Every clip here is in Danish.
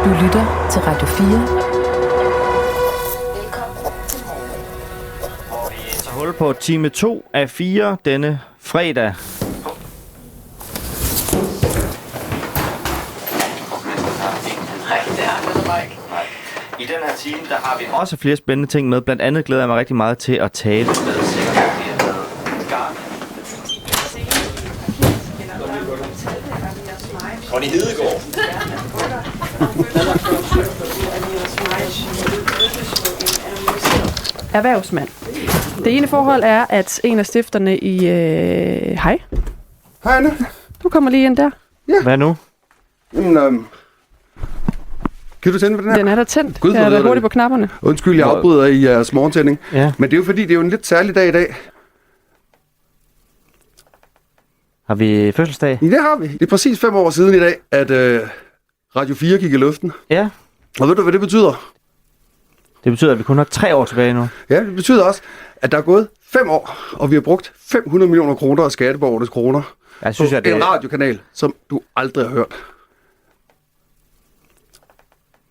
Du lytter til Radio 4. Vi tager hul på time 2 af 4 denne fredag. I den her time, der har vi også flere spændende ting med. Blandt andet glæder jeg mig rigtig meget til at tale med Conny Hedegaard. Erhvervsmand. Det ene forhold er, at en af stifterne i... Hej. Hej, Anne. Du kommer lige ind der. Ja. Hvad nu? Jamen, kan du tænde på den her? Den er der tændt. Gud, Jeg er hvor hurtigt på knapperne. Undskyld, jeg afbryder i jeres morgentænding. Ja. Men det er jo fordi, det er jo en lidt særlig dag i dag. Har vi fødselsdag? Ja, det har vi. Det er præcis 5 år siden i dag, at Radio 4 gik i luften. Ja. Og ved du, hvad det betyder? Det betyder, at vi kun har 3 år tilbage nu. Ja, det betyder også, at der er gået 5 år, og vi har brugt 500 millioner kroner af skatteborgernes kroner Jeg synes, på at det... en radiokanal, som du aldrig har hørt.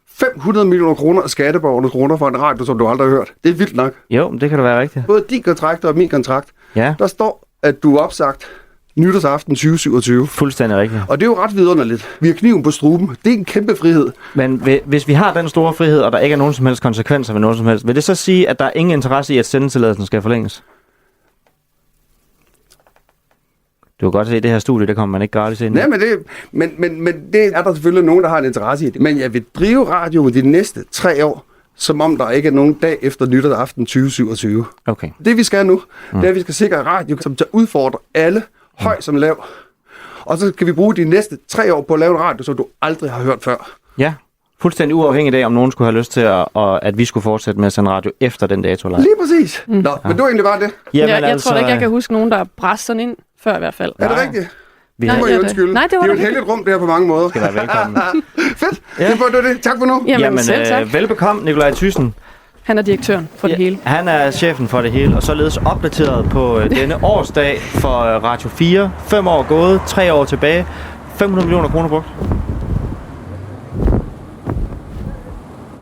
500 millioner kroner af skatteborgernes kroner for en radio, som du aldrig har hørt. Det er vildt nok. Jo, det kan da være rigtigt. Både din kontrakt og min kontrakt, Ja, der står, at du er opsagt nytårsaften 2027. fuldstændig rigtigt. Og det er jo ret vidunderligt. Vi har kniven på struben. Det er en kæmpe frihed. Men hvis vi har den store frihed, og der ikke er nogen som helst konsekvenser ved nogen som helst, vil det så sige, at der er ingen interesse i, at sendetilladelsen skal forlænges? Du kan godt se, at det her studie, det kommer man ikke gratis ind i. Nej, men det er der selvfølgelig nogen, der har en interesse i det. Men jeg vil drive radioen de næste 3 år, som om der ikke er nogen dag efter nytårsaften 2027. Okay. Det vi skal nu, det er, at vi skal sikre radio, som tager udfordre alle, høj som lav. Og så kan vi bruge de næste 3 år på at lave en radio, som du aldrig har hørt før. Ja, fuldstændig uafhængig af, om nogen skulle have lyst til, at vi skulle fortsætte med at sende radio efter den dato. Lige præcis. Nå, men det var egentlig bare det. Jamen, Jeg tror da ikke, jeg kan huske nogen, der har bræst sådan ind før i hvert fald. Er det rigtigt? Vi Det har... må jeg undskylde. Nej, det var er jo da et heldigt rum, det her på mange måder. skal være velkommen. Fedt. Ja. Det var det. Tak for nu. Jamen selv tak. Velbekomme, Nikolaj Thyssen. Han er direktøren for det hele. Han er chefen for det hele, og således opdateret på denne årsdag for Radio 4. 5 år gået, 3 år tilbage, 500 millioner kroner brugt.